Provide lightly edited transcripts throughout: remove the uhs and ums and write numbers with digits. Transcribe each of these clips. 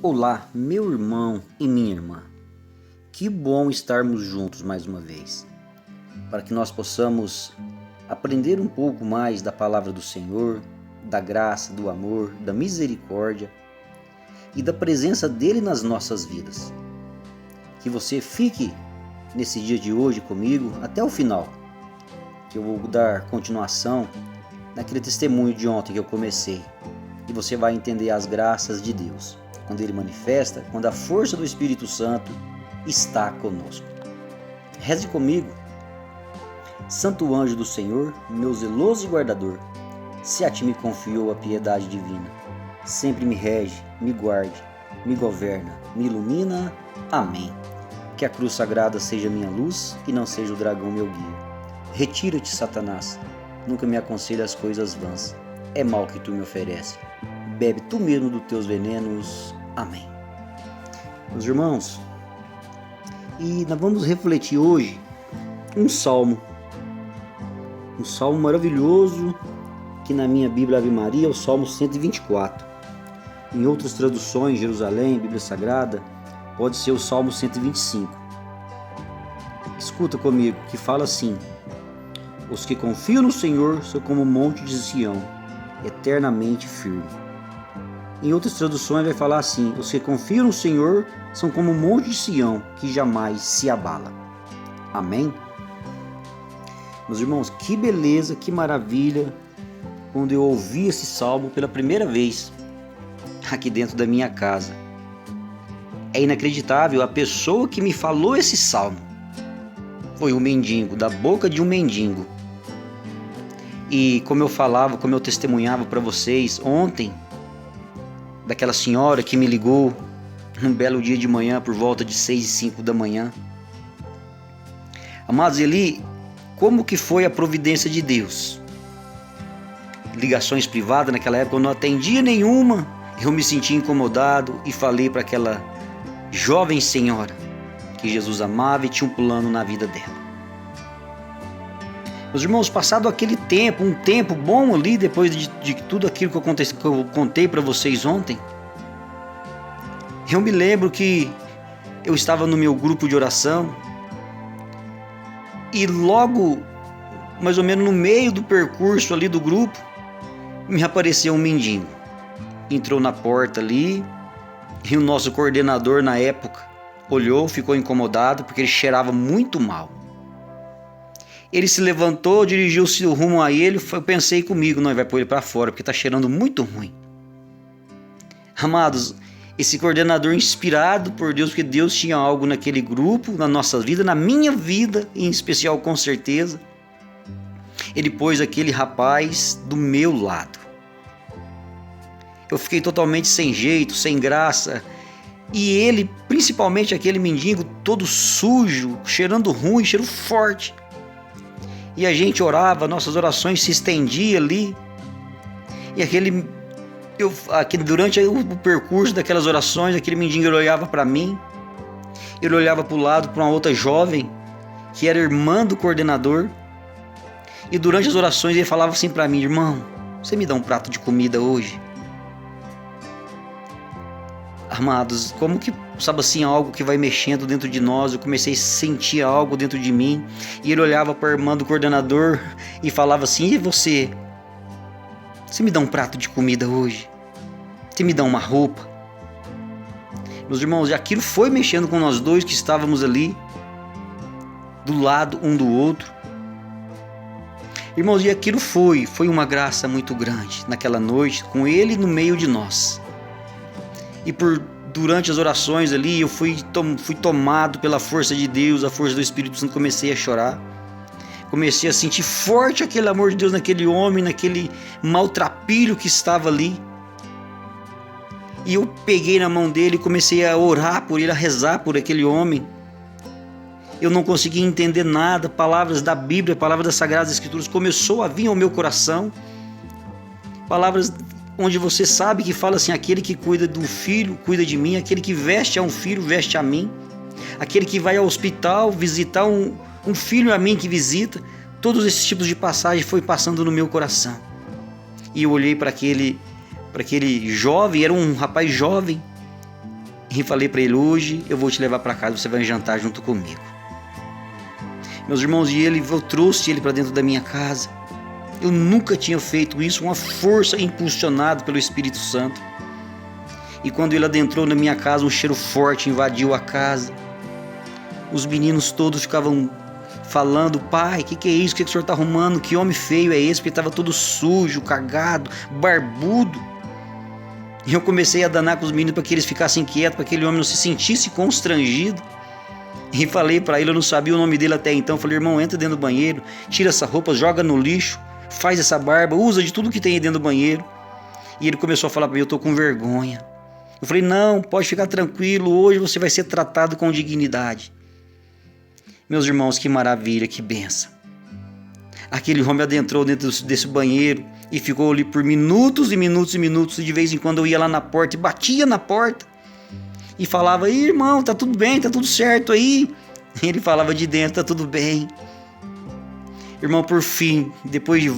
Olá, meu irmão e minha irmã. Que bom estarmos juntos mais uma vez, para que nós possamos aprender um pouco mais da palavra do Senhor, da graça, do amor, da misericórdia e da presença dele nas nossas vidas. Que você fique nesse dia de hoje comigo até o final, que eu vou dar continuação naquele testemunho de ontem que eu comecei, e você vai entender as graças de Deus, quando ele manifesta, quando a força do Espírito Santo está conosco. Reze comigo. Santo anjo do Senhor, meu zeloso guardador, se a ti me confiou a piedade divina, sempre me rege, me guarde, me governa, me ilumina. Amém. Que a cruz sagrada seja minha luz e não seja o dragão meu guia. Retira-te, Satanás, nunca me aconselhe as coisas vãs. É mal que tu me oferece. Bebe tu mesmo dos teus venenos. Amém. Meus irmãos, e nós vamos refletir hoje um salmo maravilhoso, que na minha Bíblia Ave Maria é o Salmo 124. Em outras traduções, Jerusalém, Bíblia Sagrada, pode ser o Salmo 125. Escuta comigo, que fala assim: os que confiam no Senhor são como o monte de Sião, eternamente firme. Em outras traduções vai falar assim: os que confiam no Senhor são como o monte de Sião, que jamais se abala. Amém? Meus irmãos, que beleza, que maravilha, quando eu ouvi esse salmo pela primeira vez aqui dentro da minha casa. É inacreditável, a pessoa que me falou esse salmo foi um mendigo, da boca de um mendigo. E como eu testemunhava para vocês ontem, daquela senhora que me ligou num belo dia de manhã, por volta de 6h05 da manhã. Amados, como que foi a providência de Deus? Ligações privadas naquela época eu não atendia nenhuma, eu me senti incomodado e falei para aquela jovem senhora que Jesus amava e tinha um plano na vida dela. Meus irmãos, passado aquele tempo, um tempo bom ali, depois de tudo aquilo que eu contei para vocês ontem, eu me lembro que eu estava no meu grupo de oração e logo, mais ou menos no meio do percurso ali do grupo, me apareceu um mendigo. Entrou na porta ali e o nosso coordenador na época olhou, ficou incomodado porque ele cheirava muito mal. Ele se levantou, dirigiu-se rumo a ele. Eu pensei comigo, não, vai pôr ele para fora porque está cheirando muito ruim. Amados, esse coordenador inspirado por Deus, porque Deus tinha algo naquele grupo, na nossa vida, na minha vida em especial, com certeza, ele pôs aquele rapaz do meu lado. Eu fiquei totalmente sem jeito, sem graça. E ele, principalmente aquele mendigo, todo sujo, cheirando ruim, cheiro forte. E a gente orava, nossas orações se estendiam ali. E durante o percurso daquelas orações, aquele mendigo olhava para mim. Ele olhava para o lado, para uma outra jovem, que era irmã do coordenador. E durante as orações ele falava assim para mim: irmão, você me dá um prato de comida hoje? Amados, como que, sabe assim, algo que vai mexendo dentro de nós, eu comecei a sentir algo dentro de mim, e ele olhava para a irmã do coordenador e falava assim: e você me dá um prato de comida hoje? Você me dá uma roupa? Meus irmãos, e aquilo foi mexendo com nós dois que estávamos ali, do lado um do outro. Irmãos, e aquilo foi uma graça muito grande naquela noite, com ele no meio de nós. E durante as orações ali, eu fui tomado pela força de Deus, a força do Espírito Santo, comecei a chorar. Comecei a sentir forte aquele amor de Deus naquele homem, naquele maltrapilho que estava ali. E eu peguei na mão dele e comecei a orar por ele, a rezar por aquele homem. Eu não conseguia entender nada, palavras da Bíblia, palavras das Sagradas Escrituras começou a vir ao meu coração. Palavras onde você sabe que fala assim: aquele que cuida do filho, cuida de mim. Aquele que veste a um filho, veste a mim. Aquele que vai ao hospital visitar um filho a mim que visita. Todos esses tipos de passagem foi passando no meu coração. E eu olhei para aquele jovem, era um rapaz jovem, E falei para ele: hoje eu vou te levar para casa, você vai jantar junto comigo. Meus irmãos, eu trouxe ele para dentro da minha casa. Eu nunca tinha feito isso, uma força impulsionada pelo Espírito Santo. E quando ele adentrou na minha casa, um cheiro forte invadiu a casa. Os meninos todos ficavam falando: pai, o que é isso? O que o senhor está arrumando? Que homem feio é esse? Porque estava todo sujo, cagado, barbudo. E eu comecei a danar com os meninos para que eles ficassem quietos, para que aquele homem não se sentisse constrangido. E falei para ele, eu não sabia o nome dele até então. Falei: irmão, entra dentro do banheiro, tira essa roupa, joga no lixo, faz essa barba, usa de tudo que tem aí dentro do banheiro. E ele começou a falar para mim: eu estou com vergonha. Eu falei: não, pode ficar tranquilo, hoje você vai ser tratado com dignidade. Meus irmãos, que maravilha, que bênção. Aquele homem adentrou dentro desse banheiro e ficou ali por minutos e minutos e minutos. E de vez em quando eu ia lá na porta e batia na porta e falava: irmão, tá tudo bem, tá tudo certo aí? E ele falava de dentro: tá tudo bem. Irmão, por fim, depois de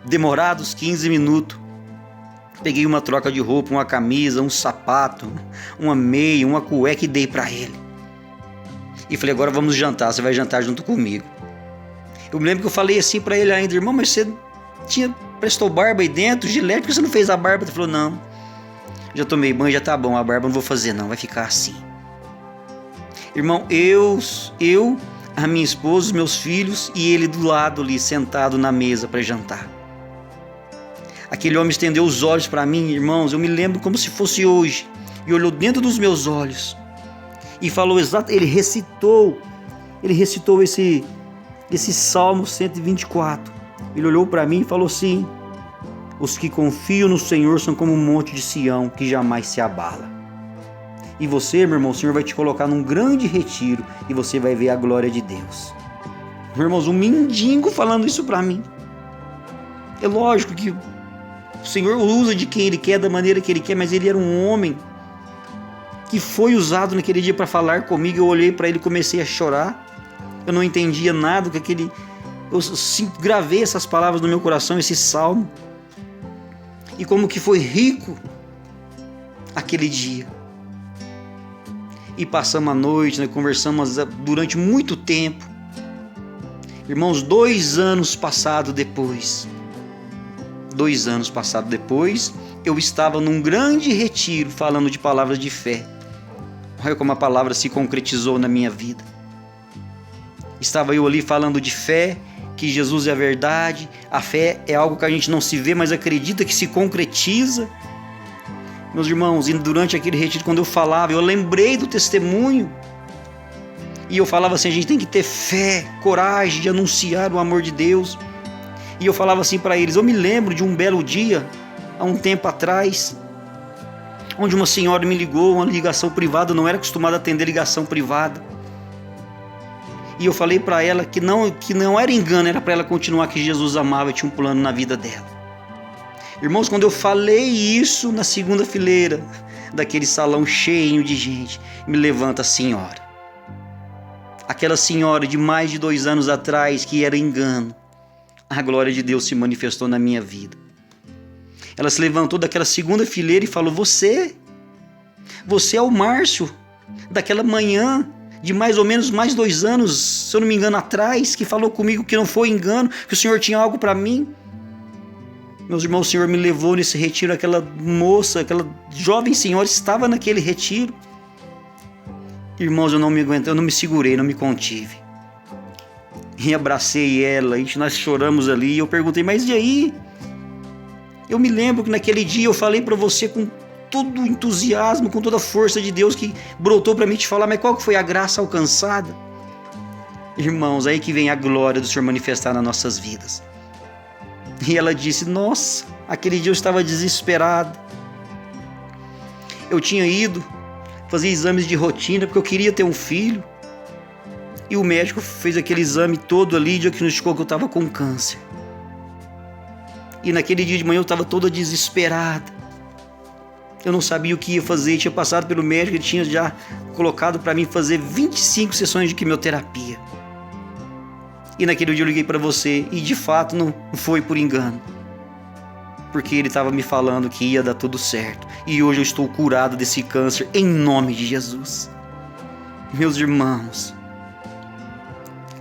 demorados 15 minutos, peguei uma troca de roupa, uma camisa, um sapato, uma meia, uma cueca e dei para ele. E falei: agora vamos jantar, você vai jantar junto comigo. Eu me lembro que eu falei assim para ele ainda: irmão, mas você prestou barba aí dentro, gilete, por que você não fez a barba? Ele falou: não, já tomei banho, já tá bom, a barba não vou fazer não, vai ficar assim. Irmão, a minha esposa, os meus filhos e ele do lado ali, sentado na mesa para jantar. Aquele homem estendeu os olhos para mim, irmãos, eu me lembro como se fosse hoje, e olhou dentro dos meus olhos e falou ele recitou esse Salmo 124. Ele olhou para mim e falou assim: os que confiam no Senhor são como um monte de Sião que jamais se abala. E você, meu irmão, o Senhor vai te colocar num grande retiro e você vai ver a glória de Deus. Meus irmãos, um mendigo falando isso para mim. É lógico que o Senhor usa de quem Ele quer, da maneira que Ele quer, mas ele era um homem que foi usado naquele dia para falar comigo. Eu olhei para ele e comecei a chorar. Eu não entendia nada do que eu gravei essas palavras no meu coração, esse salmo. E como que foi rico aquele dia. E passamos a noite, né, conversamos durante muito tempo. Irmãos, 2 anos passados depois, eu estava num grande retiro falando de palavras de fé. Olha como a palavra se concretizou na minha vida. Estava eu ali falando de fé, que Jesus é a verdade. A fé é algo que a gente não se vê, mas acredita que se concretiza. Meus irmãos, e durante aquele retiro, quando eu falava, eu lembrei do testemunho. E eu falava assim: a gente tem que ter fé, coragem de anunciar o amor de Deus. E eu falava assim para eles: eu me lembro de um belo dia, há um tempo atrás, onde uma senhora me ligou, uma ligação privada. Eu não era acostumado a atender ligação privada. E eu falei para ela que não era engano, era para ela continuar, que Jesus amava e tinha um plano na vida dela. Irmãos, quando eu falei isso na segunda fileira daquele salão cheio de gente, me levanta a senhora. Aquela senhora de mais de 2 anos atrás, que era engano, a glória de Deus se manifestou na minha vida. Ela se levantou daquela segunda fileira e falou: você é o Márcio, daquela manhã de mais ou menos mais 2 anos, se eu não me engano, atrás, que falou comigo que não foi engano, que o Senhor tinha algo para mim. Meus irmãos, o Senhor me levou nesse retiro. Aquela moça, aquela jovem senhora estava naquele retiro. Irmãos, eu não me aguentei, eu não me segurei, não me contive. E abracei ela, e nós choramos ali. E eu perguntei: mas e aí? Eu me lembro que naquele dia eu falei para você com todo o entusiasmo, com toda a força de Deus que brotou para mim te falar, mas qual que foi a graça alcançada? Irmãos, aí que vem a glória do Senhor manifestar nas nossas vidas. E ela disse: nossa, aquele dia eu estava desesperado. Eu tinha ido fazer exames de rotina porque eu queria ter um filho. E o médico fez aquele exame todo ali e diagnosticou que eu estava com câncer. E naquele dia de manhã eu estava toda desesperada. Eu não sabia o que ia fazer. Tinha passado pelo médico, ele tinha já colocado para mim fazer 25 sessões de quimioterapia. E naquele dia eu liguei para você e de fato não foi por engano. porque ele estava me falando que ia dar tudo certo. E hoje eu estou curado desse câncer em nome de Jesus. Meus irmãos,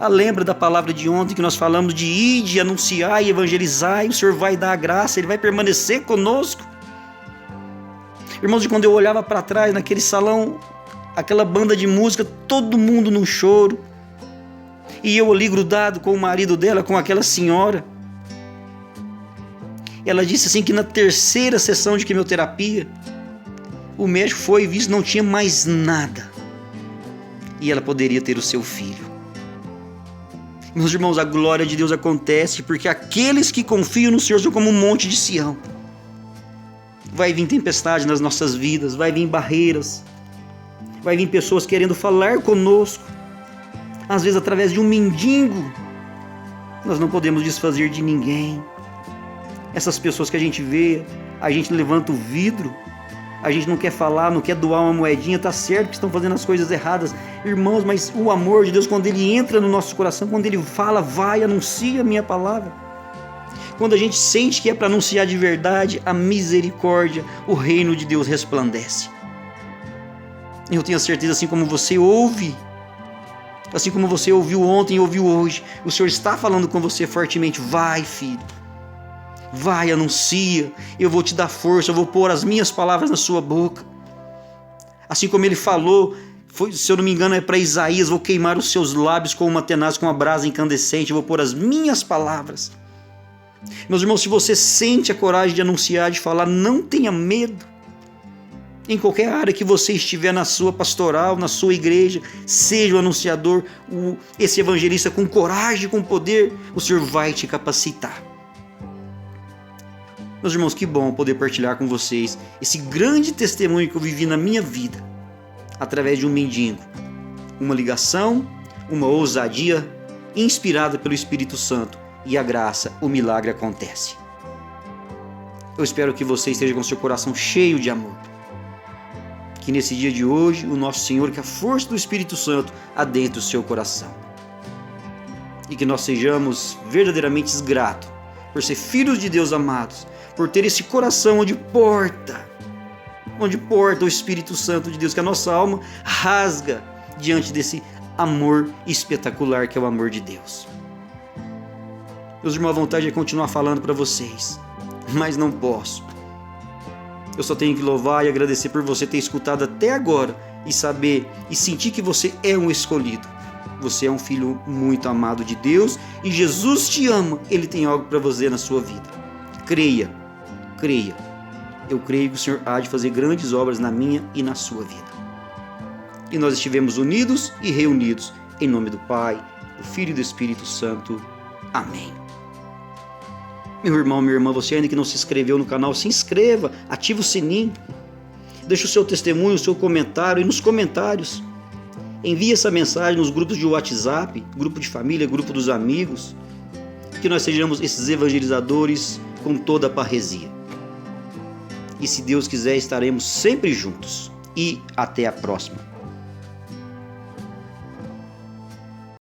lembra da palavra de ontem que nós falamos de ir, de anunciar e evangelizar, e o Senhor vai dar a graça, Ele vai permanecer conosco. Irmãos, quando eu olhava para trás naquele salão, aquela banda de música, todo mundo num choro, e eu ali grudado com o marido dela, com aquela senhora. Ela disse assim que na terceira sessão de quimioterapia, o médico foi e visto que não tinha mais nada, e ela poderia ter o seu filho. Meus irmãos, a glória de Deus acontece porque aqueles que confiam no Senhor são como um monte de Sião. Vai vir tempestade nas nossas vidas, vai vir barreiras, vai vir pessoas querendo falar conosco, às vezes através de um mendigo. Nós não podemos desfazer de ninguém. Essas pessoas que a gente vê, a gente levanta o vidro, a gente não quer falar, não quer doar uma moedinha, tá certo que estão fazendo as coisas erradas, irmãos, mas o amor de Deus, quando Ele entra no nosso coração, quando Ele fala, vai, anuncia a minha palavra. Quando a gente sente que é para anunciar de verdade, a misericórdia, o reino de Deus resplandece. Eu tenho a certeza, assim como você ouve, assim como você ouviu ontem e ouviu hoje, o Senhor está falando com você fortemente. Vai, filho, vai, anuncia, eu vou te dar força, eu vou pôr as minhas palavras na sua boca. Assim como Ele falou, se eu não me engano é para Isaías, vou queimar os seus lábios com uma tenaz, com uma brasa incandescente, eu vou pôr as minhas palavras. Meus irmãos, se você sente a coragem de anunciar, de falar, não tenha medo. Em qualquer área que você estiver, na sua pastoral, na sua igreja, seja o anunciador, esse evangelista com coragem, com poder, o Senhor vai te capacitar. Meus irmãos, que bom poder partilhar com vocês esse grande testemunho que eu vivi na minha vida, através de um mendigo, uma ligação, uma ousadia inspirada pelo Espírito Santo, e a graça, o milagre acontece. Eu espero que você esteja com seu coração cheio de amor. Que nesse dia de hoje, o nosso Senhor, que a força do Espírito Santo adentre o seu coração. E que nós sejamos verdadeiramente gratos por ser filhos de Deus amados, por ter esse coração onde porta o Espírito Santo de Deus, que a nossa alma rasga diante desse amor espetacular que é o amor de Deus. Meus irmãos, a vontade é continuar falando para vocês, mas não posso. Eu só tenho que louvar e agradecer por você ter escutado até agora e saber e sentir que você é um escolhido. Você é um filho muito amado de Deus e Jesus te ama. Ele tem algo para você na sua vida. Creia. Eu creio que o Senhor há de fazer grandes obras na minha e na sua vida. E nós estivemos unidos e reunidos em nome do Pai, do Filho e do Espírito Santo. Amém. Meu irmão, minha irmã, você ainda que não se inscreveu no canal, se inscreva, ativa o sininho, deixa o seu testemunho, o seu comentário, e nos comentários envie essa mensagem nos grupos de WhatsApp, grupo de família, grupo dos amigos, que nós sejamos esses evangelizadores com toda a parresia. E se Deus quiser, estaremos sempre juntos. E até a próxima.